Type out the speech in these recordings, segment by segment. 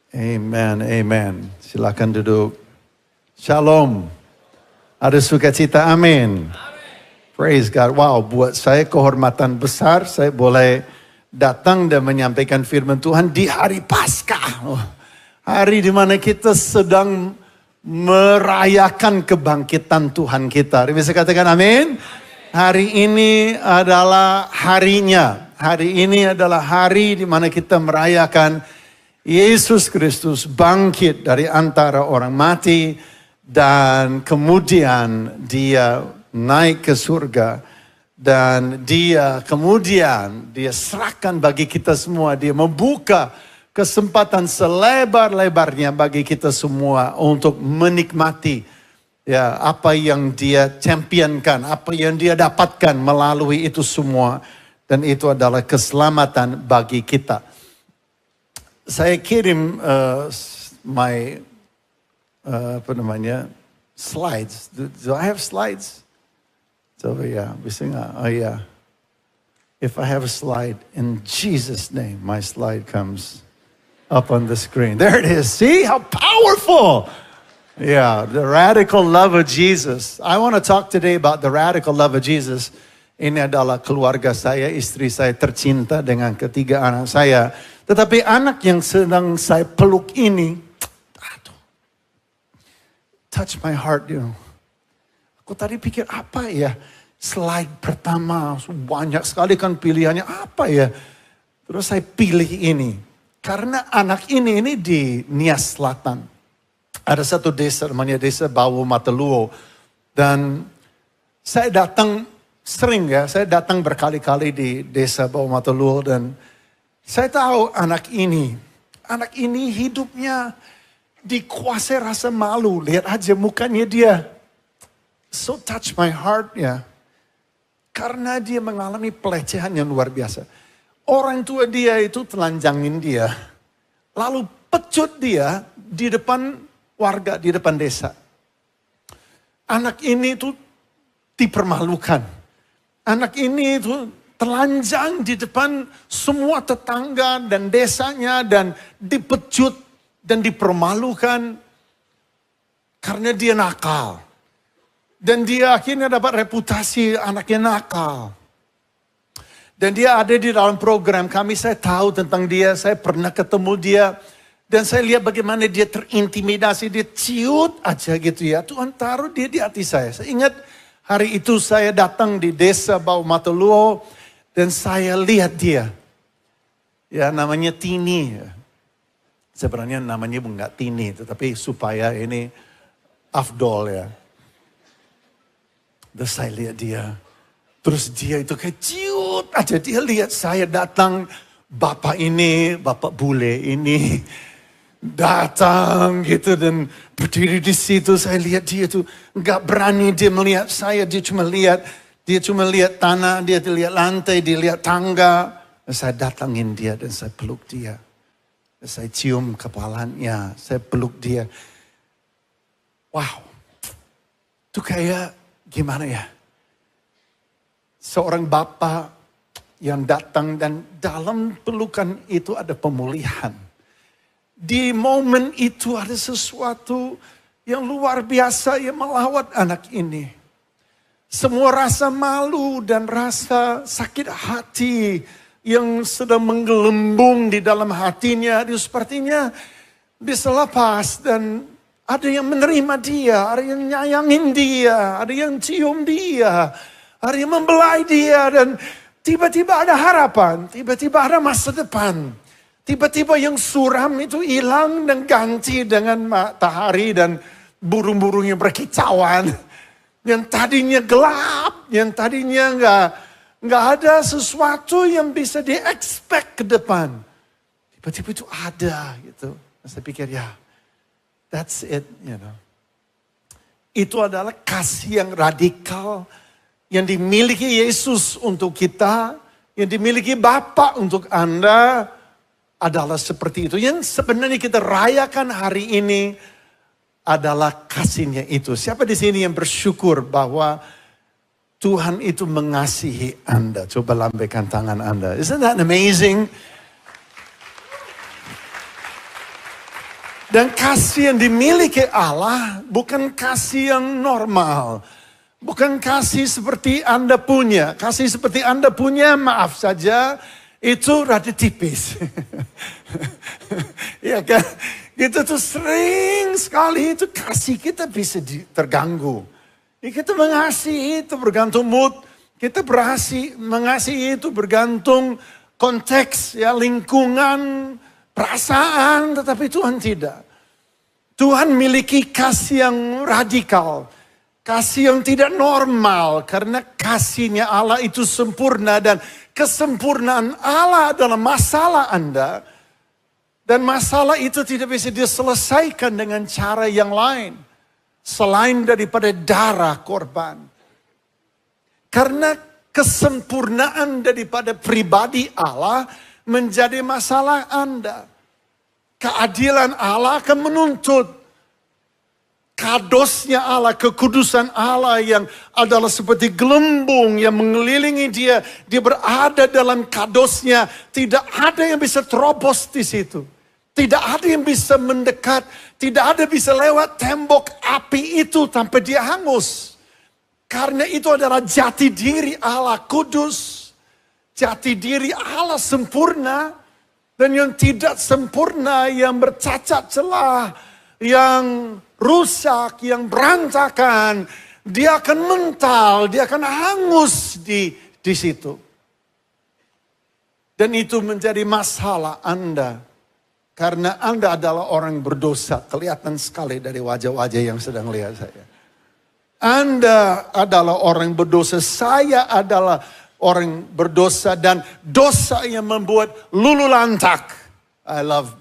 Amen, amen. Silakan duduk. Shalom. Ada sukacita, amin. Praise God. Wow, buat saya kehormatan besar. Saya boleh datang dan menyampaikan firman Tuhan di hari Paskah. Hari di mana kita sedang merayakan kebangkitan Tuhan kita. Bisa katakan amin? Hari ini adalah harinya. Hari ini adalah hari di mana kita merayakan Yesus Kristus bangkit dari antara orang mati dan kemudian dia naik ke surga dan dia kemudian dia serahkan bagi kita semua, dia membuka kesempatan selebar-lebarnya bagi kita semua untuk menikmati ya apa yang dia championkan, apa yang dia dapatkan melalui itu semua, dan itu adalah keselamatan bagi kita. Saya kirim slides. Do I have slides? Coba ya, bisa nggak? Oh ya. If I have a slide, in Jesus' name, my slide comes up on the screen. There it is. See how powerful. Yeah, the radical love of Jesus. I want to talk today about the radical love of Jesus. Ini adalah keluarga saya, istri saya tercinta dengan ketiga anak saya. Tetapi anak yang sedang saya peluk ini, touch my heart, you know. Aku tadi pikir apa ya? Slide pertama, banyak sekali kan pilihannya, apa ya? Terus saya pilih ini. Karena anak ini di Nias Selatan. Ada satu desa, namanya desa Bawo Mataluo. Dan saya datang saya datang berkali-kali di desa Bawo Mataluo dan saya tahu anak ini hidupnya dikuasai rasa malu. Lihat aja mukanya dia. So touch my heart ya. Karena dia mengalami pelecehan yang luar biasa. Orang tua dia itu telanjangin dia. Lalu pecut dia di depan warga, di depan desa. Anak ini itu dipermalukan. Anak ini itu telanjang di depan semua tetangga dan desanya dan dipecut dan dipermalukan karena dia nakal. Dan dia akhirnya dapat reputasi anaknya nakal. Dan dia ada di dalam program kami, saya tahu tentang dia, saya pernah ketemu dia. Dan saya lihat bagaimana dia terintimidasi, dia ciut aja gitu ya. Tuhan taruh dia di hati saya. Saya ingat hari itu saya datang di desa Bawo Mataluo dan saya lihat dia. Ya namanya Tini. Sebenarnya namanya enggak Tini, tetapi supaya ini afdol ya. Terus saya lihat dia. Terus dia itu kayak ciut aja. Dia lihat saya datang. Bapak ini, bapak bule ini. Datang gitu dan berdiri di situ. Saya lihat dia tuh nggak berani dia melihat saya. Dia cuma lihat tanah, dia lihat lantai, dia lihat tangga. Dan saya datangin dia dan saya peluk dia. Dan saya cium kepalanya, saya peluk dia. Wow, itu kayak gimana ya? Seorang bapak yang datang dan dalam pelukan itu ada pemulihan. Di momen itu ada sesuatu yang luar biasa yang melawat anak ini. Semua rasa malu dan rasa sakit hati yang sedang menggelembung di dalam hatinya, itu sepertinya bisa lepas dan ada yang menerima dia, ada yang nyayangin dia, ada yang cium dia, ada yang membelai dia dan tiba-tiba ada harapan, tiba-tiba ada masa depan. Tiba-tiba yang suram itu hilang dan ganti dengan matahari dan burung-burung yang berkicauan. Yang tadinya gelap, yang tadinya nggak ada sesuatu yang bisa di-expect ke depan. Tiba-tiba itu ada gitu. Saya pikir ya, that's it, you know. Itu adalah kasih yang radikal yang dimiliki Yesus untuk kita, yang dimiliki Bapa untuk Anda. Adalah seperti itu. Yang sebenarnya kita rayakan hari ini adalah kasihnya itu. Siapa di sini yang bersyukur bahwa Tuhan itu mengasihi Anda? Coba lambaikan tangan Anda. Isn't that amazing? Dan kasih yang dimiliki Allah bukan kasih yang normal. Bukan kasih seperti Anda punya. Kasih seperti Anda punya, maaf saja, itu rada tipis. Ya kan? Itu tuh sering sekali itu kasih kita bisa terganggu. Ya, kita mengasihi itu bergantung mood. Kita mengasihi itu bergantung konteks, ya, lingkungan, perasaan. Tetapi Tuhan tidak. Tuhan miliki kasih yang radikal. Kasih yang tidak normal. Karena kasihnya Allah itu sempurna. Dan kesempurnaan Allah adalah masalah Anda. Dan masalah itu tidak bisa diselesaikan dengan cara yang lain. Selain daripada darah korban. Karena kesempurnaan daripada pribadi Allah menjadi masalah Anda. Keadilan Allah akan menuntut. Kadosnya Allah, kekudusan Allah yang adalah seperti gelembung yang mengelilingi dia. Dia berada dalam kadosnya. Tidak ada yang bisa terobos di situ. Tidak ada yang bisa mendekat. Tidak ada yang bisa lewat tembok api itu tanpa dia hangus. Karena itu adalah jati diri Allah kudus. Jati diri Allah sempurna. Dan yang tidak sempurna, yang bercacat celah, yang rusak, yang berantakan, dia akan mental, dia akan hangus di situ. Dan itu menjadi masalah Anda. Karena Anda adalah orang berdosa. Kelihatan sekali dari wajah-wajah yang sedang lihat saya. Anda adalah orang berdosa. Saya adalah orang berdosa. Dan dosa yang membuat lulu lantak. I love,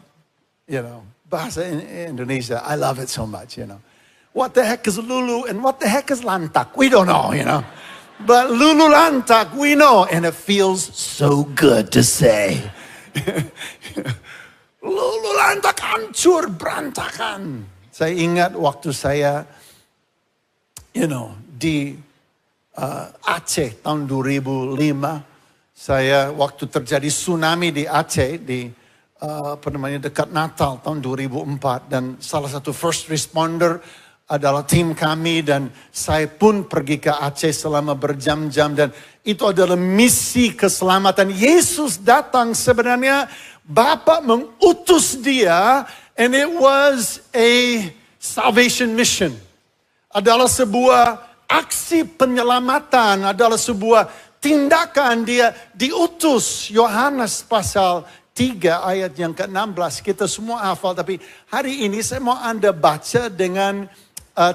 bahasa Indonesia. I love it so much, What the heck is lulu and what the heck is lantak? We don't know, But lulu lantak, we know. And it feels so good to say. Lulu lantak hancur berantakan. Saya ingat waktu saya, di Aceh tahun 2005. Saya waktu terjadi tsunami di Aceh, dekat Natal tahun 2004. Dan salah satu first responder adalah tim kami. Dan saya pun pergi ke Aceh selama berjam-jam. Dan itu adalah misi keselamatan. Yesus datang sebenarnya. Bapa mengutus dia, and it was a salvation mission. Adalah sebuah aksi penyelamatan, adalah sebuah tindakan dia diutus. Yohanes pasal 3 ayat yang ke-16, kita semua hafal. Tapi hari ini saya mau Anda baca dengan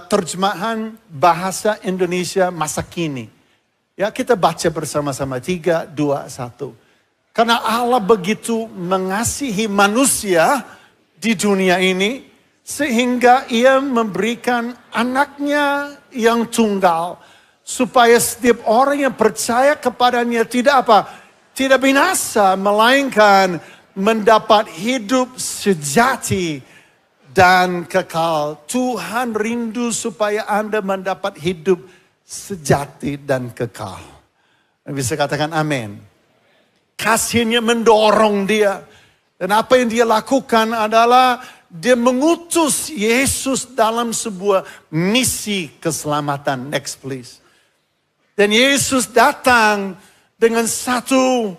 terjemahan bahasa Indonesia masa kini. Ya, kita baca bersama-sama. 3, 2, 1. Karena Allah begitu mengasihi manusia di dunia ini. Sehingga ia memberikan anaknya yang tunggal. Supaya setiap orang yang percaya kepadanya tidak binasa. Melainkan mendapat hidup sejati dan kekal. Tuhan rindu supaya Anda mendapat hidup sejati dan kekal. Bisa katakan amin. Kasihnya mendorong dia. Dan apa yang dia lakukan adalah dia mengutus Yesus dalam sebuah misi keselamatan. Next please. Dan Yesus datang dengan satu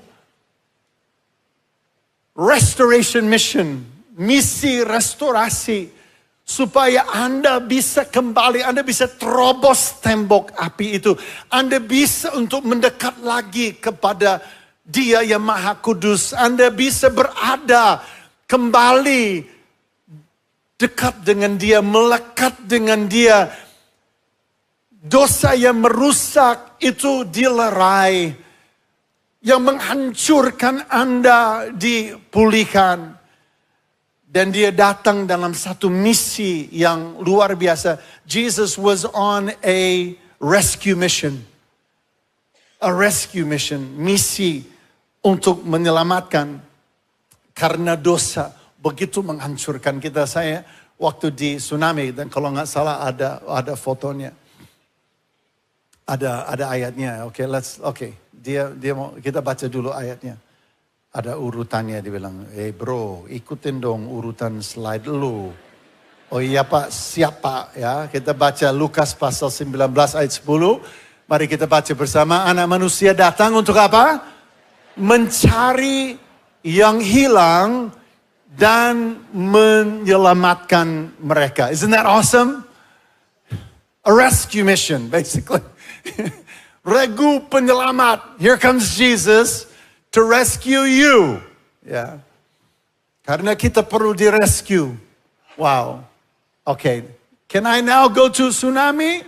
restoration mission. Misi restorasi. Supaya Anda bisa kembali, Anda bisa terobos tembok api itu. Anda bisa untuk mendekat lagi kepada Dia yang Maha Kudus. Anda bisa berada kembali dekat dengan Dia, melekat dengan Dia. Dosa yang merusak itu dilerai. Yang menghancurkan Anda dipulihkan. Dan dia datang dalam satu misi yang luar biasa. Jesus was on a rescue mission. A rescue mission, misi untuk menyelamatkan karena dosa begitu menghancurkan kita. Saya waktu di tsunami dan kalau nggak salah ada fotonya, ada ayatnya. Dia mau kita baca dulu ayatnya. Ada urutannya, dia bilang, bro, ikutin dong urutan slide lu. Oh iya Pak, siap Pak. Ya, kita baca Lukas pasal 19 ayat 10. Mari kita baca bersama. Anak manusia datang untuk apa? Mencari yang hilang dan menyelamatkan mereka. Isn't that awesome? A rescue mission, basically. Regu penyelamat. Here comes Jesus to rescue you. Ya. Karena kita perlu di-rescue. Wow. Okay. Can I now go to tsunami?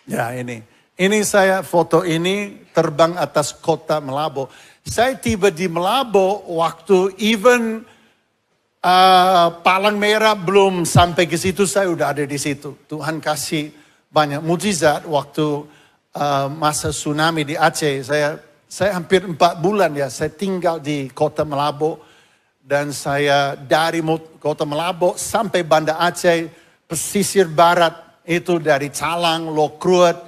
Ya, ini. Ini saya foto ini terbang atas kota Malabo. Saya tiba di Malabo waktu even Palang Merah belum sampai ke situ, saya udah ada di situ. Tuhan kasih banyak mujizat waktu masa tsunami di Aceh. Saya hampir 4 bulan ya, saya tinggal di kota Malabo. Dan saya dari kota Malabo sampai Banda Aceh, pesisir barat itu dari Calang, Lokruat,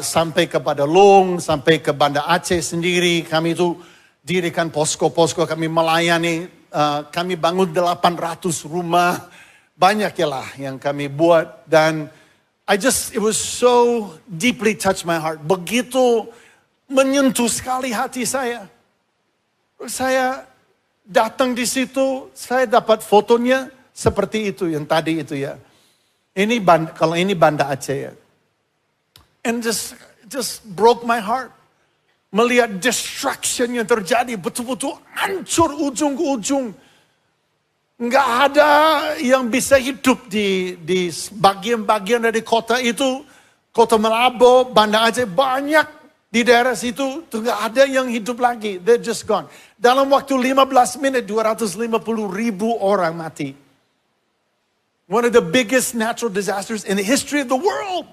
sampai kepada Long, sampai ke Banda Aceh sendiri. Kami itu dirikan posko-posko, kami melayani. Kami bangun 800 rumah. Banyak ya lah yang kami buat. Dan it was so deeply touched my heart. Begitu menyentuh sekali hati saya. Saya datang di situ, saya dapat fotonya seperti itu, yang tadi itu ya. Kalau ini Banda Aceh ya. And just broke my heart. Melihat destruction yang terjadi, betul-betul hancur ujung ke ujung. Nggak ada yang bisa hidup di bagian-bagian dari kota itu. Kota Malabo, Banda Aceh, banyak di daerah situ. Nggak ada yang hidup lagi. They're just gone. Dalam waktu 15 menit, 250 ribu orang mati. One of the biggest natural disasters in the history of the world.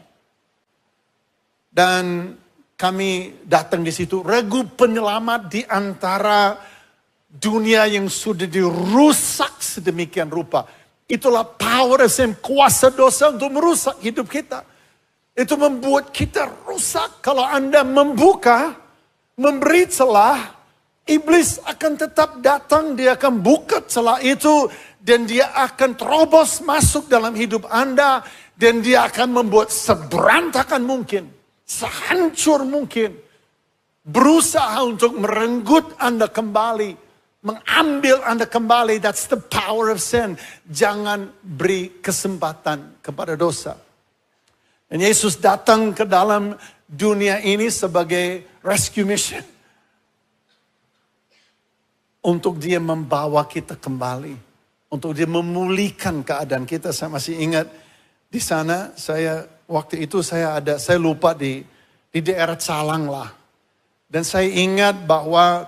Dan kami datang di situ, regu penyelamat di antara dunia yang sudah dirusak sedemikian rupa. Itulah power of sin, kuasa dosa untuk merusak hidup kita. Itu membuat kita rusak. Kalau Anda membuka, memberi celah, iblis akan tetap datang, dia akan buka celah itu, dan dia akan terobos masuk dalam hidup Anda, dan dia akan membuat seberantakan mungkin. Sehancur mungkin. Berusaha untuk merenggut Anda kembali. Mengambil Anda kembali. That's the power of sin. Jangan beri kesempatan kepada dosa. Dan Yesus datang ke dalam dunia ini sebagai rescue mission. Untuk dia membawa kita kembali. Untuk dia memulihkan keadaan kita. Saya masih ingat di sana waktu itu saya lupa di daerah Calang lah. Dan saya ingat bahwa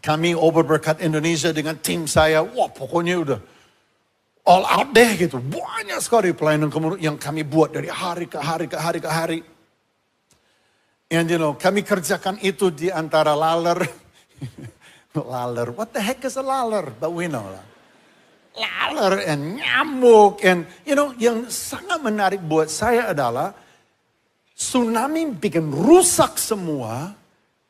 kami Ober Berkat Indonesia dengan tim saya, wah pokoknya udah all out deh gitu. Banyak sekali pelayanan yang kami buat dari hari ke hari ke hari ke hari. And kami kerjakan itu di antara laler. Laler, what the heck is a laler? But we know lah. Laler and nyamuk and yang sangat menarik buat saya adalah tsunami bikin rusak semua,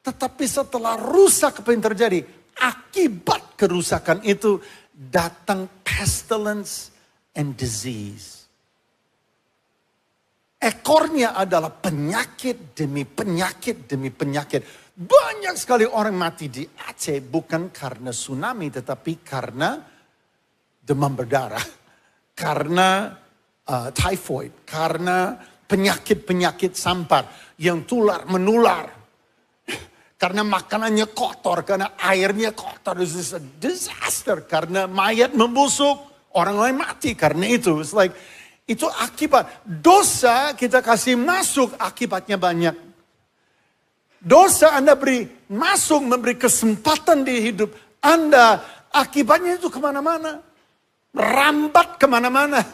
tetapi setelah rusak apa yang terjadi? Akibat kerusakan itu datang pestilence and disease. Ekornya adalah penyakit demi penyakit demi penyakit. Banyak sekali orang mati di Aceh bukan karena tsunami tetapi karena demam berdarah, karena typhoid, karena penyakit-penyakit sampar yang menular. Karena makanannya kotor, karena airnya kotor. This is a disaster. Karena mayat membusuk, orang lain mati karena itu. It's like, itu akibat. Dosa kita kasih masuk, akibatnya banyak. Dosa Anda beri masuk, memberi kesempatan di hidup Anda, akibatnya itu kemana-mana. Merambat kemana-mana.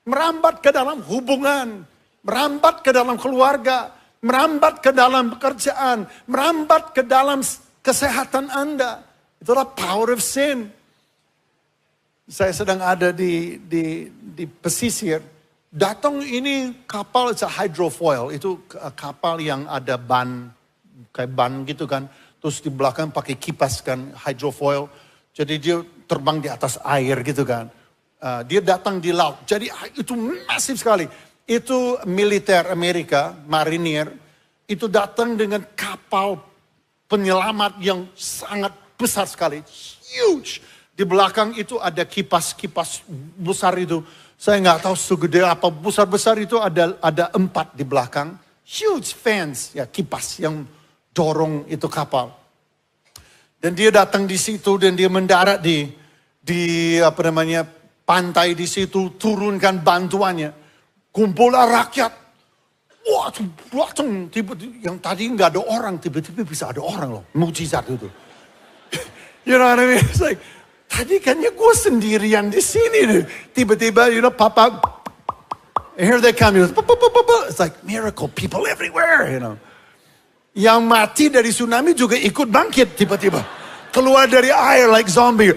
Merambat ke dalam hubungan. Merambat ke dalam keluarga. Merambat ke dalam pekerjaan. Merambat ke dalam kesehatan Anda. Itulah power of sin. Saya sedang ada di pesisir. Datang ini kapal, it's a hydrofoil. Itu kapal yang ada ban, kayak ban gitu kan. Terus di belakang pakai kipas kan, hydrofoil. Jadi dia terbang di atas air gitu kan. Dia datang di laut. Jadi itu masif sekali. Itu militer Amerika, marinir. Itu datang dengan kapal penyelamat yang sangat besar sekali. Huge. Di belakang itu ada kipas-kipas besar itu. Saya nggak tahu segede apa. Besar-besar itu ada 4 di belakang. Huge fans, ya kipas yang dorong itu kapal. Dan dia datang di situ dan dia mendarat di pantai di situ, turunkan bantuannya. Kumpullah rakyat. Wah, datang yang tadi nggak ada orang, tiba-tiba bisa ada orang loh. Mujizat itu. You know what I mean? It's like, tadi kayaknya gue sendirian di sini nih. Tiba-tiba, papa, here they come. It's like miracle, people everywhere, Yang mati dari tsunami juga ikut bangkit tiba-tiba. Keluar dari air like zombie.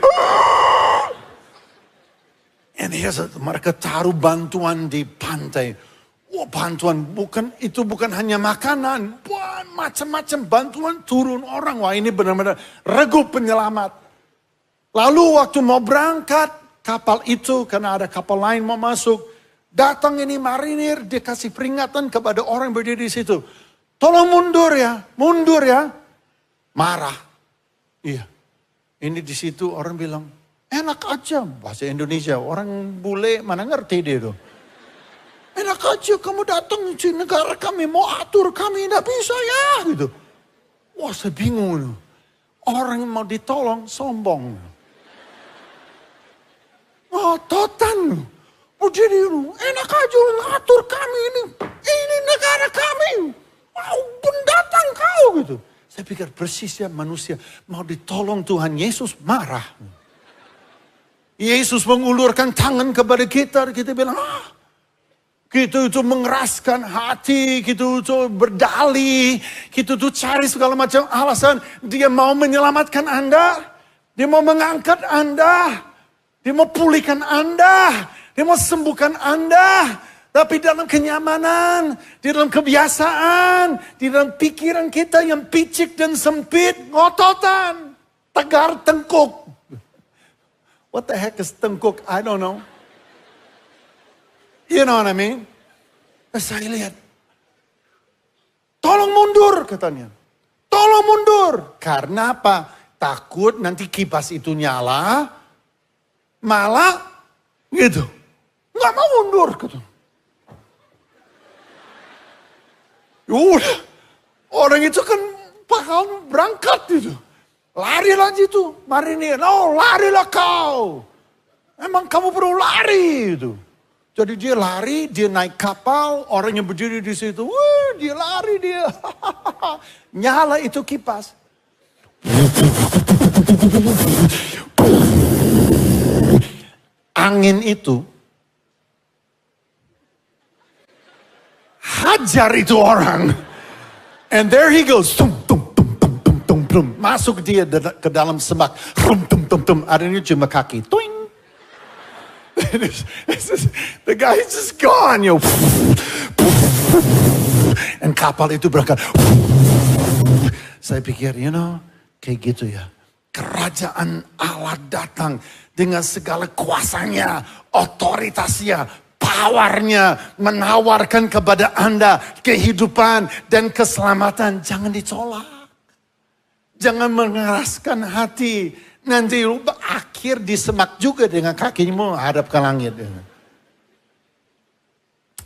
And mereka taruh bantuan di pantai. Wah, bantuan itu bukan hanya makanan. Wah, macam-macam bantuan turun orang. Wah, ini benar-benar regu penyelamat. Lalu waktu mau berangkat kapal itu, karena ada kapal lain mau masuk. Datang ini marinir, dia kasih peringatan kepada orang yang berdiri di situ. Tolong mundur ya. Marah. Iya. Ini di situ orang bilang, enak aja. Bahasa Indonesia, orang bule mana ngerti dia itu. Enak aja kamu datang di negara kami, mau atur kami, tidak bisa ya. Gitu. Wah, saya bingung. Orang yang mau ditolong, sombong. Ngototan. Jadi enak aja ngatur kami ini. Ini negara kami. Mau pendatang kau gitu. Saya pikir persis ya manusia mau ditolong Tuhan Yesus marah. Yesus mengulurkan tangan kepada kita bilang, kita itu mengeraskan hati, kita itu berdalih, kita itu cari segala macam alasan. Dia mau menyelamatkan Anda, dia mau mengangkat Anda, dia mau pulihkan Anda, dia mau sembuhkan Anda. Tapi dalam kenyamanan, di dalam kebiasaan, di dalam pikiran kita yang picik dan sempit, ngototan, tegar tengkuk. What the heck is tengkuk? I don't know. You know what I mean? Saya lihat. Tolong mundur katanya. Tolong mundur. Karena apa? Takut nanti kipas itu nyala. Malah gitu. Nggak mau mundur katanya. Udah, orang itu kan bakal berangkat gitu. Lari lagi tuh, marinir. No, larilah kau. Emang kamu perlu lari gitu. Jadi dia lari, dia naik kapal, orang yang berdiri di situ, dia lari dia. Nyala itu kipas. Angin itu hajar itu orang. And there he goes. Tum, tum, tum, tum, tum, tum, tum. Masuk dia ke dalam semak. Tum, tum, tum, tum. Adanya cuma kaki. Toing. The guy is just gone. And kapal itu berangkat. Saya pikir, kayak gitu ya. Kerajaan Allah datang dengan segala kuasanya, otoritasnya, powernya, menawarkan kepada Anda kehidupan dan keselamatan. Jangan ditolak. Jangan mengeraskan hati. Nanti akhir disemak juga dengan kakimu menghadap ke langit.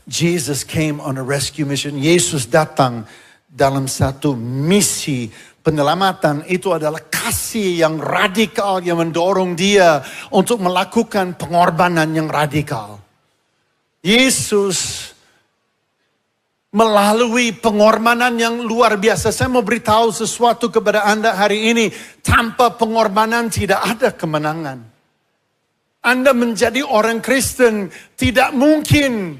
Jesus came on a rescue mission. Yesus datang dalam satu misi penyelamatan. Itu adalah kasih yang radikal yang mendorong dia untuk melakukan pengorbanan yang radikal. Yesus melalui pengorbanan yang luar biasa. Saya mau beritahu sesuatu kepada Anda hari ini. Tanpa pengorbanan tidak ada kemenangan. Anda menjadi orang Kristen tidak mungkin.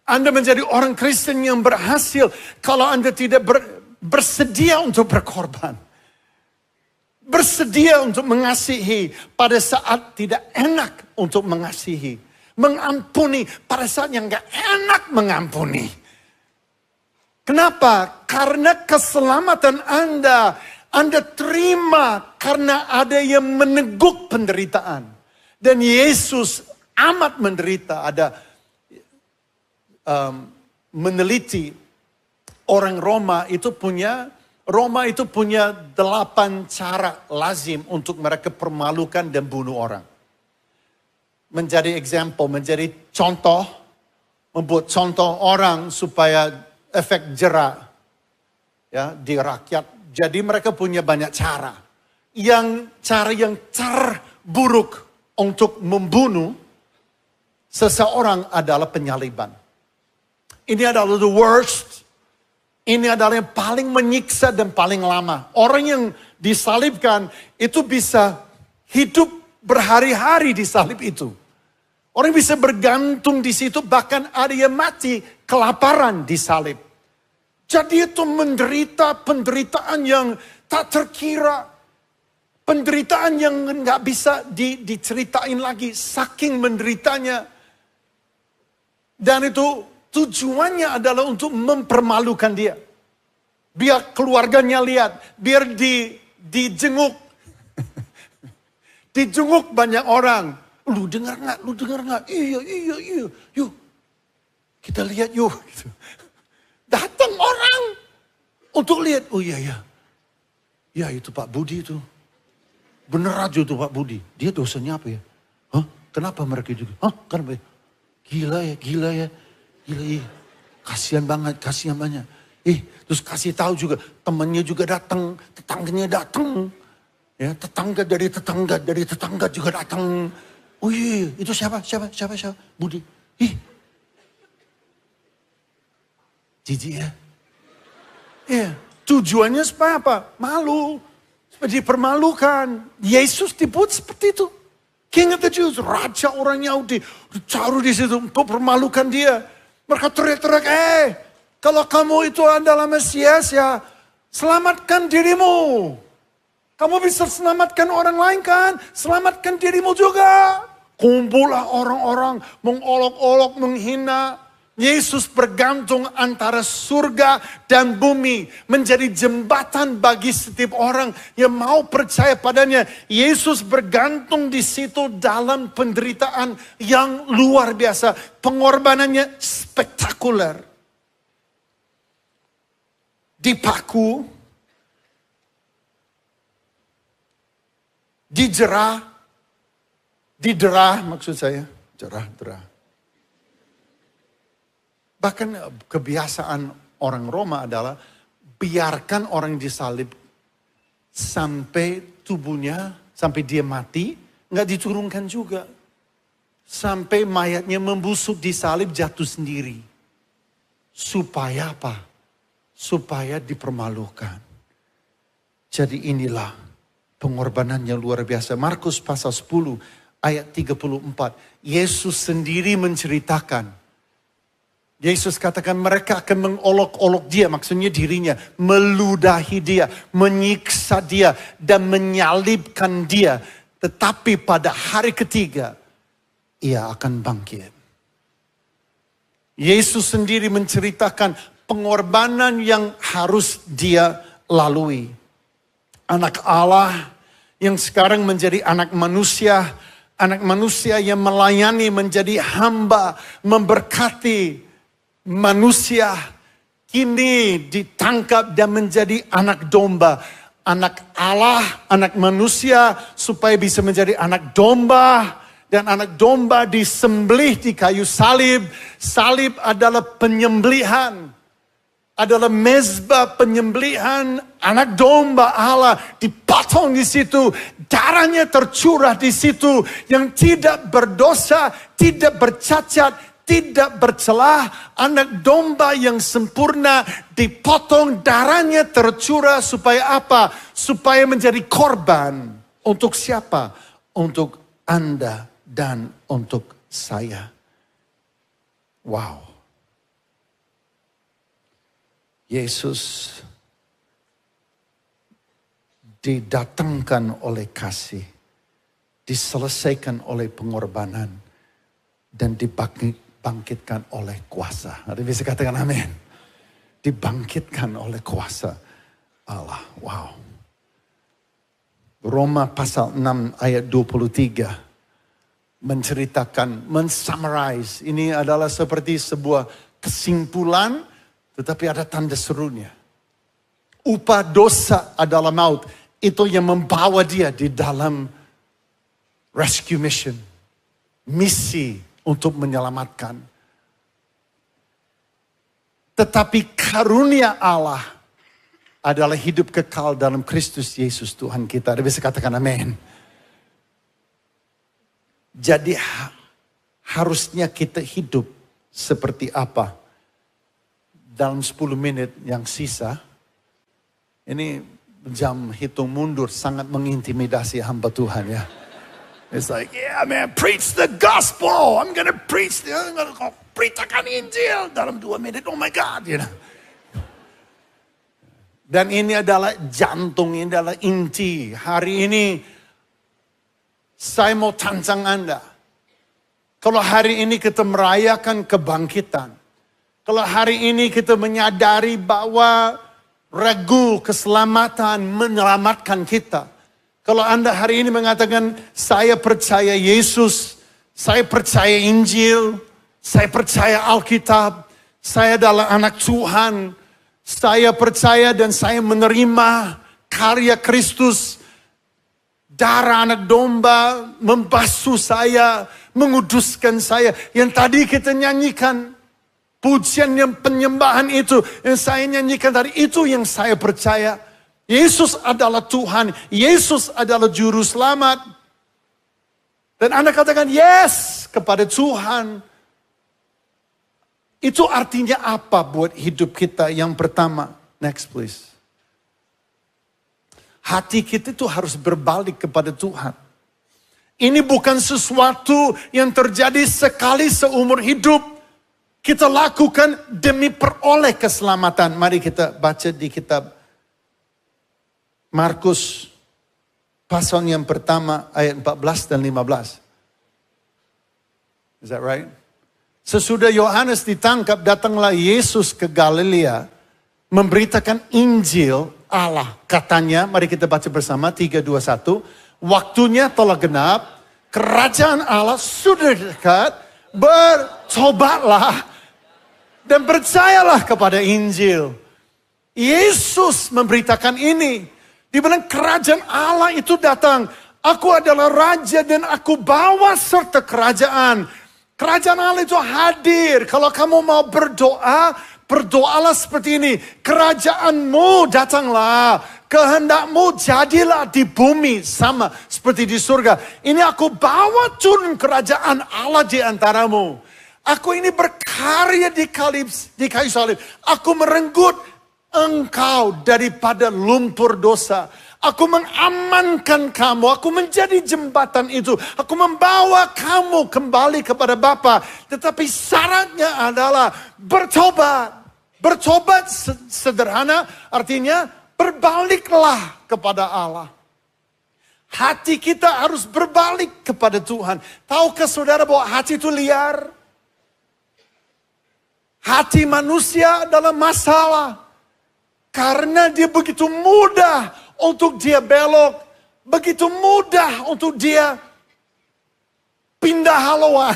Anda menjadi orang Kristen yang berhasil kalau Anda tidak bersedia untuk berkorban. Bersedia untuk mengasihi pada saat tidak enak untuk mengasihi. Mengampuni pada saat yang gak enak mengampuni. Kenapa? Karena keselamatan Anda Anda terima karena ada yang meneguk penderitaan. Dan Yesus amat menderita. Ada meneliti orang Roma itu punya 8 cara lazim untuk mereka permalukan dan bunuh orang. Menjadi example, menjadi contoh, membuat contoh orang supaya efek jerak ya di rakyat. Jadi mereka punya banyak cara. Cara yang terburuk untuk membunuh seseorang adalah penyaliban. Ini adalah the worst. Ini adalah yang paling menyiksa dan paling lama. Orang yang disalibkan itu bisa hidup berhari-hari di salib itu. Orang bisa bergantung di situ, bahkan ada yang mati kelaparan di salib. Jadi itu menderita penderitaan yang tak terkira. Penderitaan yang nggak bisa diceritain lagi. Saking menderitanya. Dan itu tujuannya adalah untuk mempermalukan dia. Biar keluarganya lihat. Biar dijenguk. Dijenguk banyak orang. Lu dengar nggak? Lu dengar nggak? Iya. Yuk. Kita lihat yuk. Gitu. Datang orang untuk lihat. Oh iya. Ya itu Pak Budi itu. Bener aja itu Pak Budi. Dia dosanya apa ya? Hah? Kenapa mereka juga? Hah? Kenapa? Gila ya. Kasihan banget. Terus kasih tahu juga. Temannya juga datang. Tetangganya datang. Ya, tetangga dari tetangga juga datang. Oh iya, itu siapa? Budi. Jijik ya. Iya, tujuannya supaya apa? Malu. Supaya dipermalukan. Yesus dibuat seperti itu. King of the Jews, raja orang Yahudi. Ditaruh di situ untuk permalukan dia. Mereka teriak-teriak, kalau kamu itu adalah Mesias ya, selamatkan dirimu. Kamu bisa selamatkan orang lain kan? Selamatkan dirimu juga. Kumpullah orang-orang mengolok-olok, menghina. Yesus bergantung antara surga dan bumi. Menjadi jembatan bagi setiap orang yang mau percaya padanya. Yesus bergantung di situ dalam penderitaan yang luar biasa. Pengorbanannya spektakuler. Dipaku. Didera maksud saya. Derah. Bahkan kebiasaan orang Roma adalah biarkan orang disalib sampai tubuhnya, sampai dia mati, nggak diturunkan juga. Sampai mayatnya membusuk di salib jatuh sendiri. Supaya apa? Supaya dipermalukan. Jadi inilah pengorbanannya luar biasa. Markus pasal 10 ayat 34. Yesus sendiri menceritakan. Yesus katakan mereka akan mengolok-olok dia, maksudnya dirinya. Meludahi dia, menyiksa dia, dan menyalibkan dia. Tetapi pada hari ketiga, ia akan bangkit. Yesus sendiri menceritakan pengorbanan yang harus dia lalui. Anak Allah yang sekarang menjadi anak manusia yang melayani, menjadi hamba, memberkati manusia, kini ditangkap dan menjadi anak domba. Anak Allah, anak manusia supaya bisa menjadi anak domba. Dan anak domba disembelih di kayu salib. Salib adalah penyembelihan. Adalah mezbah penyembelihan. Anak domba Allah dipotong di situ. Darahnya tercurah di situ. Yang tidak berdosa, tidak bercacat, tidak bercelah. Anak domba yang sempurna dipotong, darahnya tercurah supaya apa? Supaya menjadi korban. Untuk siapa? Untuk Anda dan untuk saya. Wow. Yesus didatangkan oleh kasih. Diselesaikan oleh pengorbanan. Dan dibangkitkan oleh kuasa. Ada bisa katakan amin. Dibangkitkan oleh kuasa Allah. Wow. Roma pasal 6 ayat 23 menceritakan, mensummarize. Ini adalah seperti sebuah kesimpulan, tetapi ada tanda serunya. Upah dosa adalah maut. Itu yang membawa dia di dalam rescue mission. Misi untuk menyelamatkan. Tetapi karunia Allah adalah hidup kekal dalam Kristus Yesus Tuhan kita. Ada bisa katakan amin. Jadi harusnya kita hidup seperti apa? Dalam 10 menit yang sisa. Ini jam hitung mundur sangat mengintimidasi hamba Tuhan ya. It's like, yeah man, preach the gospel. I'm gonna preach. I'm gonna beritakan Injil dalam 2 menit. Oh my God, you know. Dan ini adalah jantung, ini adalah inti. Hari ini saya mau tantang Anda. Kalau hari ini kita merayakan kebangkitan. Kalau hari ini kita menyadari bahwa regu keselamatan menyelamatkan kita. Kalau Anda hari ini mengatakan, saya percaya Yesus, saya percaya Injil, saya percaya Alkitab, saya adalah anak Tuhan, saya percaya dan saya menerima karya Kristus, darah anak domba membasuh saya, menguduskan saya. Yang tadi kita nyanyikan, pujian yang penyembahan itu, yang saya nyanyikan tadi, itu yang saya percaya. Yesus adalah Tuhan, Yesus adalah Juru Selamat. Dan Anda katakan yes kepada Tuhan. Itu artinya apa buat hidup kita? Yang pertama, next please. Hati kita itu harus berbalik kepada Tuhan. Ini bukan sesuatu yang terjadi sekali seumur hidup. Kita lakukan demi peroleh keselamatan. Mari kita baca di kitab Markus pasal yang pertama ayat 14 dan 15. Is that right? Sesudah Yohanes ditangkap, datanglah Yesus ke Galilea memberitakan Injil Allah. Katanya, mari kita baca bersama 3, 2, 1. Waktunya telah genap, kerajaan Allah sudah dekat, bertobatlah dan percayalah kepada Injil. Yesus memberitakan ini. Di mana kerajaan Allah itu datang. Aku adalah raja dan aku bawa serta kerajaan. Kerajaan Allah itu hadir. Kalau kamu mau berdoa, berdoalah seperti ini. Kerajaanmu datanglah. Kehendakmu jadilah di bumi sama seperti di surga. Ini aku bawa turun kerajaan Allah di antaramu. Aku ini berkarya di kayu salib. Aku merenggut engkau daripada lumpur dosa. Aku mengamankan kamu. Aku menjadi jembatan itu. Aku membawa kamu kembali kepada Bapa. Tetapi syaratnya adalah bertobat. Bertobat sederhana artinya berbaliklah kepada Allah. Hati kita harus berbalik kepada Tuhan. Tahukah saudara bahwa hati itu liar? Hati manusia adalah masalah. Karena dia begitu mudah untuk dia belok. Begitu mudah untuk dia pindah haluan.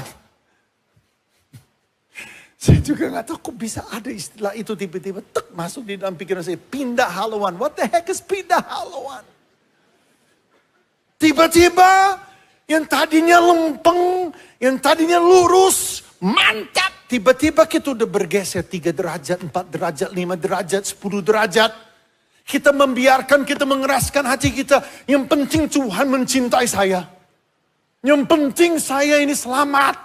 Saya juga gak tahu kok bisa ada istilah itu tiba-tiba masuk di dalam pikiran saya. Pindah haluan. What the heck is pindah haluan? Tiba-tiba yang tadinya lempeng, yang tadinya lurus, mantap. Tiba-tiba kita udah bergeser 3 derajat, 4 derajat, 5 derajat, 10 derajat. Kita membiarkan, kita mengeraskan hati kita. Yang penting Tuhan mencintai saya. Yang penting saya ini selamat.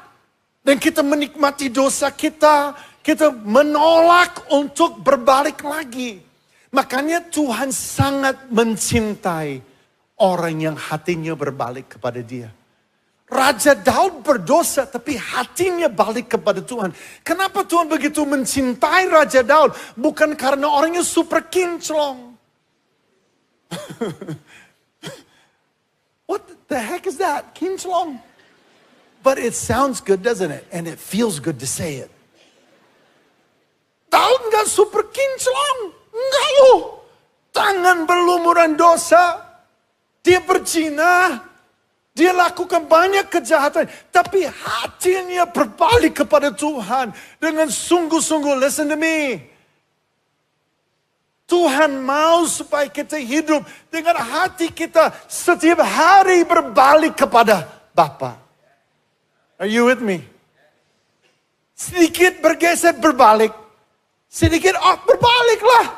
Dan kita menikmati dosa kita. Kita menolak untuk berbalik lagi. Makanya Tuhan sangat mencintai orang yang hatinya berbalik kepada Dia. Raja Daud berdosa tapi hatinya balik kepada Tuhan. Kenapa Tuhan begitu mencintai Raja Daud? Bukan karena orangnya super kinclong. What the heck is that? Kinclong. But it sounds good, doesn't it? And it feels good to say it. Daud gak super kinclong. Enggak loh. Tangan berlumuran dosa. Dia berzina. Dia lakukan banyak kejahatan. Tapi hatinya berbalik kepada Tuhan. Dengan sungguh-sungguh, listen to me. Tuhan mau supaya kita hidup dengan hati kita setiap hari berbalik kepada Bapa. Are you with me? Sedikit bergeser berbalik. Sedikit berbaliklah.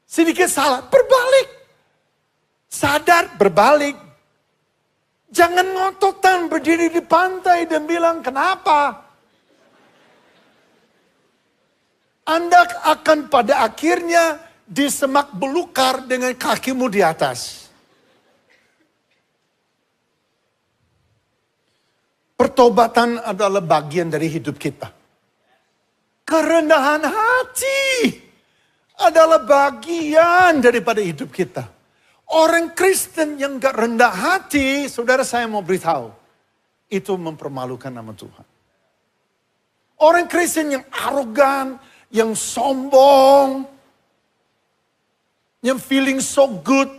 Sedikit salah berbalik. Sadar berbalik. Jangan ngototan berdiri di pantai dan bilang kenapa. Anda akan pada akhirnya di semak belukar dengan kakimu di atas. Pertobatan adalah bagian dari hidup kita. Kerendahan hati adalah bagian daripada hidup kita. Orang Kristen yang gak rendah hati, saudara saya mau beritahu, itu mempermalukan nama Tuhan. Orang Kristen yang arogan, yang sombong, yang feeling so good,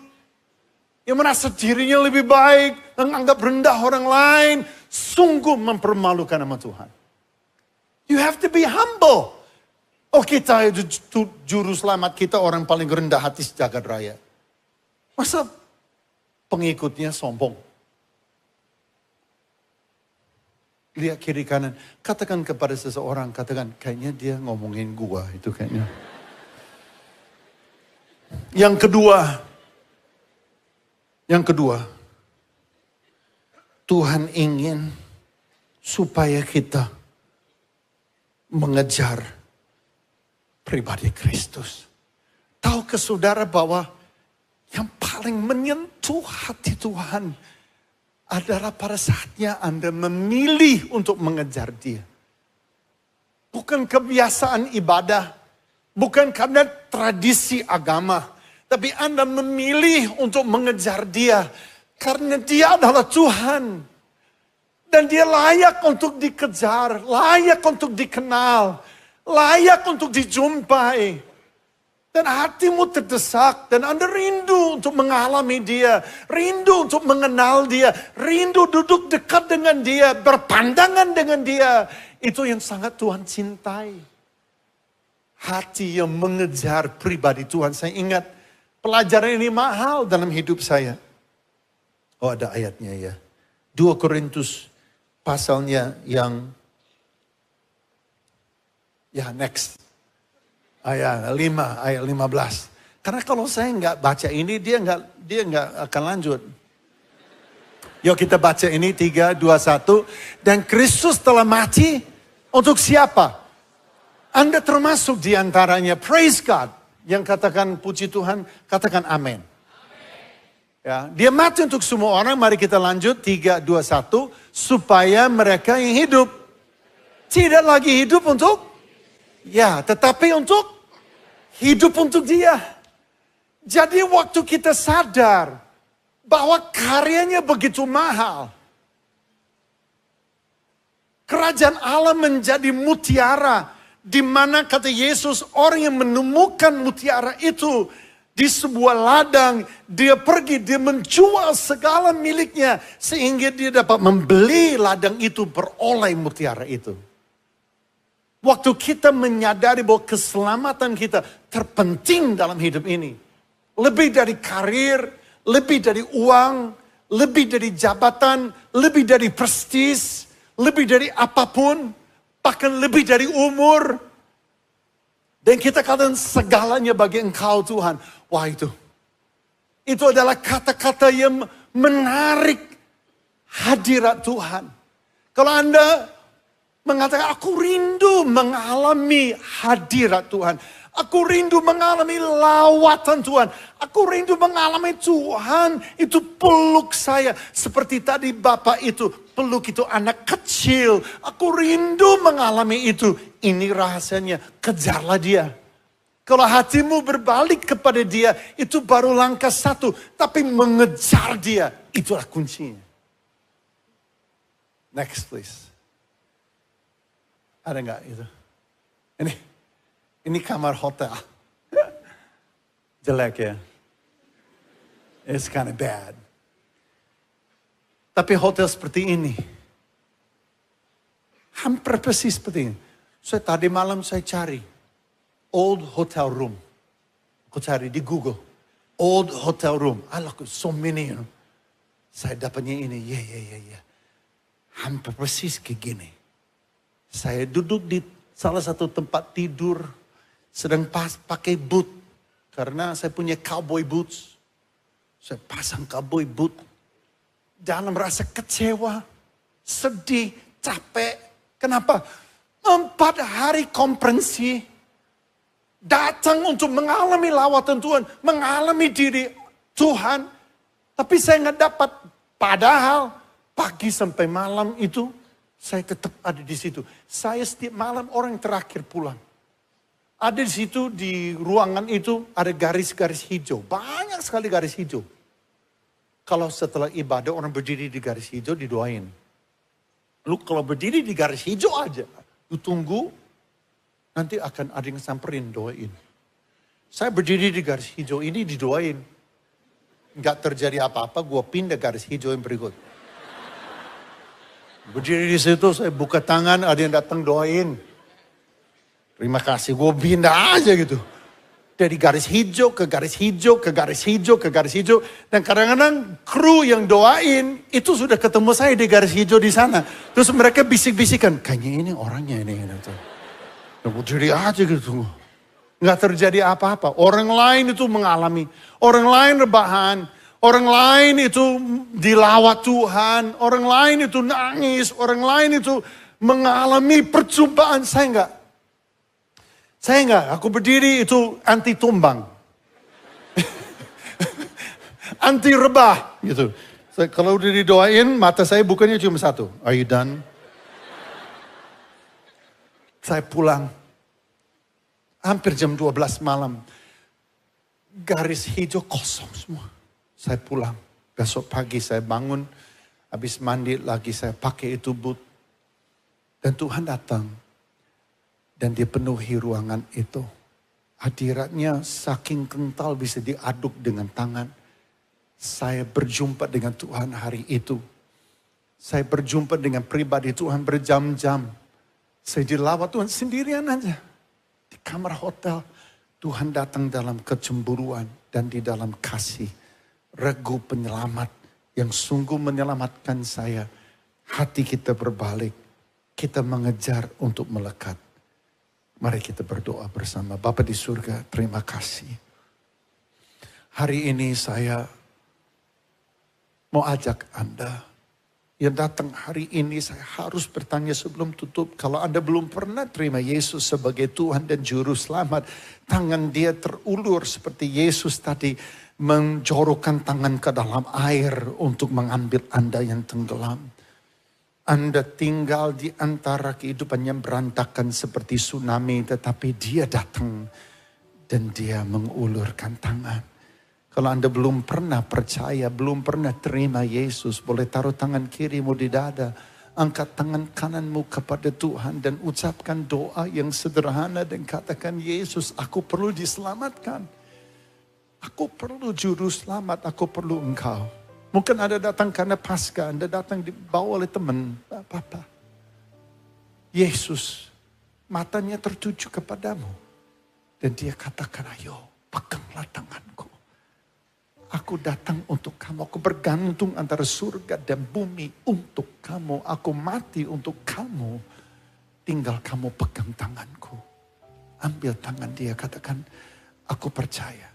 yang merasa dirinya lebih baik, menganggap rendah orang lain, sungguh mempermalukan nama Tuhan. You have to be humble. Oh, kita itu juru selamat kita orang paling rendah hati sejagat raya. Masa pengikutnya sombong? Lihat kiri kanan, katakan kepada seseorang, katakan kayaknya dia ngomongin gua itu kayaknya. Yang kedua, Tuhan ingin supaya kita mengejar pribadi Kristus. Tahukah saudara bahwa yang paling menyentuh hati Tuhan adalah pada saatnya Anda memilih untuk mengejar Dia. Bukan kebiasaan ibadah, bukan karena tradisi agama, tapi Anda memilih untuk mengejar Dia karena Dia adalah Tuhan. Dan Dia layak untuk dikejar, layak untuk dikenal, layak untuk dijumpai. Dan hatimu terdesak dan Anda rindu untuk mengalami Dia. Rindu untuk mengenal Dia. Rindu duduk dekat dengan Dia. Berpandangan dengan Dia. Itu yang sangat Tuhan cintai. Hati yang mengejar pribadi Tuhan. Saya ingat pelajaran ini mahal dalam hidup saya. Oh, ada ayatnya ya. 2 Korintus pasalnya yang next. Ayat 5, ayat 15. Karena kalau saya nggak baca ini, dia nggak akan lanjut. Yuk kita baca ini 3, 2, 1. Dan Kristus telah mati untuk siapa? Anda termasuk di antaranya. Praise God. Yang katakan puji Tuhan, katakan amin. Ya, dia mati untuk semua orang. Mari kita lanjut 3, 2, 1. Supaya mereka yang hidup. Tidak lagi hidup untuk. Ya, tetapi untuk. Hidup untuk Dia. Jadi waktu kita sadar. Bahwa karyanya begitu mahal. Kerajaan Allah menjadi mutiara. Di mana kata Yesus orang yang menemukan mutiara itu. Di sebuah ladang, dia pergi, dia menjual segala miliknya. Sehingga dia dapat membeli ladang itu, beroleh mutiara itu. Waktu kita menyadari bahwa keselamatan kita terpenting dalam hidup ini. Lebih dari karir, lebih dari uang, lebih dari jabatan, lebih dari prestis, lebih dari apapun. Bahkan lebih dari umur. Dan kita katakan segalanya bagi Engkau Tuhan. Wah itu adalah kata-kata yang menarik hadirat Tuhan. Kalau Anda mengatakan aku rindu mengalami hadirat Tuhan. Aku rindu mengalami lawatan Tuhan. Aku rindu mengalami Tuhan itu peluk saya. Seperti tadi Bapak itu peluk itu anak kecil. Aku rindu mengalami itu. Ini rahasianya, kejarlah Dia. Kalau hatimu berbalik kepada Dia, itu baru langkah 1. Tapi mengejar Dia, itulah kuncinya. Next please. Ada nggak itu? Ini kamar hotel. Jelek ya. It's kind of bad. Tapi hotel seperti ini. Hampir persis seperti ini. Tadi malam saya cari old hotel room. Aku cari di Google. Old hotel room. I look so many. Saya dapatnya ini. Ya. Hampir persis kayak gini. Saya duduk di salah satu tempat tidur. Sedang pakai boot. Karena saya punya cowboy boots. Saya pasang cowboy boot. Dalam rasa kecewa. Sedih. Capek. Kenapa? 4 hari konferensi. Datang untuk mengalami lawatan Tuhan. Mengalami diri Tuhan. Tapi saya nggak dapat. Padahal pagi sampai malam itu. Saya tetap ada di situ. Saya setiap malam orang terakhir pulang. Ada di situ di ruangan itu ada garis-garis hijau. Banyak sekali garis hijau. Kalau setelah ibadah orang berdiri di garis hijau didoain. Lu kalau berdiri di garis hijau aja, lu tunggu, nanti akan ada yang samperin doain. Saya berdiri di garis hijau ini didoain. Enggak terjadi apa-apa, gue pindah garis hijau yang berikut. Berdiri di situ, saya buka tangan, ada yang datang doain. Terima kasih, gue pindah aja gitu. Dari garis hijau ke garis hijau, ke garis hijau, ke garis hijau. Dan kadang-kadang kru yang doain, itu sudah ketemu saya di garis hijau di sana. Terus mereka bisik-bisikan, kayaknya ini orangnya ini. Berdiri aja gitu. Nggak terjadi apa-apa. Orang lain itu mengalami. Orang lain rebahan. Orang lain itu dilawat Tuhan. Orang lain itu nangis. Orang lain itu mengalami percobaan. Saya enggak. Aku berdiri itu anti tumbang. Anti rebah. Gitu. Kalau udah didoain, mata saya bukannya cuma satu. Are you done? Saya pulang. Hampir jam 12 malam. Garis hijau kosong semua. Saya pulang. Besok pagi saya bangun. Habis mandi lagi saya pakai itu boot. Dan Tuhan datang. Dan dia penuhi ruangan itu. Hadiratnya saking kental bisa diaduk dengan tangan. Saya berjumpa dengan Tuhan hari itu. Saya berjumpa dengan pribadi Tuhan berjam-jam. Saya dilawat Tuhan sendirian aja. Di kamar hotel. Tuhan datang dalam kecemburuan dan di dalam kasih. Regu penyelamat yang sungguh menyelamatkan saya. Hati kita berbalik. Kita mengejar untuk melekat. Mari kita berdoa bersama. Bapa di surga, terima kasih. Hari ini saya mau ajak Anda yang datang hari ini, saya harus bertanya sebelum tutup. Kalau Anda belum pernah terima Yesus sebagai Tuhan dan Juru Selamat, tangan dia terulur seperti Yesus tadi menjorokkan tangan ke dalam air untuk mengambil Anda yang tenggelam. Anda tinggal di antara kehidupan yang berantakan seperti tsunami, tetapi dia datang dan dia mengulurkan tangan. Kalau Anda belum pernah percaya, belum pernah terima Yesus, boleh taruh tangan kirimu di dada. Angkat tangan kananmu kepada Tuhan dan ucapkan doa yang sederhana dan katakan, Yesus, aku perlu diselamatkan. Aku perlu Juru Selamat, aku perlu Engkau. Mungkin Anda datang karena pasca, Anda datang dibawa oleh teman. Papa, Yesus matanya tertuju kepadamu. Dan dia katakan, ayo peganglah tanganku. Aku datang untuk kamu. Aku bergantung antara surga dan bumi untuk kamu. Aku mati untuk kamu. Tinggal kamu pegang tanganku. Ambil tangan dia, katakan, aku percaya.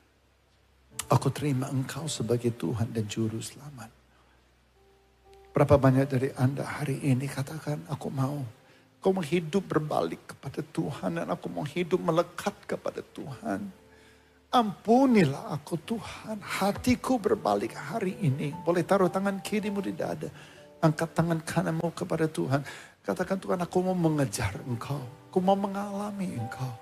Aku terima Engkau sebagai Tuhan dan Juru Selamat. Berapa banyak dari Anda hari ini katakan, aku mau. Aku mau hidup berbalik kepada Tuhan. Dan aku mau hidup melekat kepada Tuhan. Ampunilah aku Tuhan. Hatiku berbalik hari ini. Boleh taruh tangan kirimu di dada. Angkat tangan kananmu kepada Tuhan. Katakan, Tuhan, aku mau mengejar Engkau. Aku mau mengalami Engkau.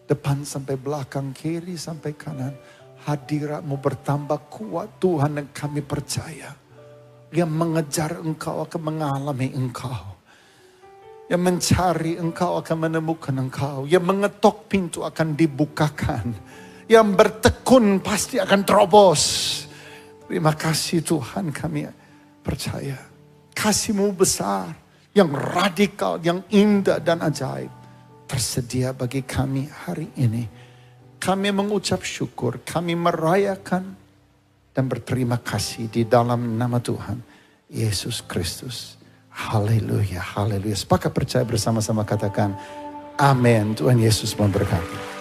Depan sampai belakang, kiri sampai kanan. Hadirat-Mu bertambah kuat Tuhan dan kami percaya. Yang mengejar Engkau akan mengalami Engkau. Yang mencari Engkau akan menemukan Engkau. Yang mengetok pintu akan dibukakan. Yang bertekun pasti akan terobos. Terima kasih Tuhan, kami percaya. Kasih-Mu besar, yang radikal, yang indah dan ajaib. Tersedia bagi kami hari ini. Kami mengucap syukur, kami merayakan dan berterima kasih di dalam nama Tuhan Yesus Kristus. Haleluya, haleluya. Sepakat percaya bersama-sama katakan amin. Tuhan Yesus memberkati.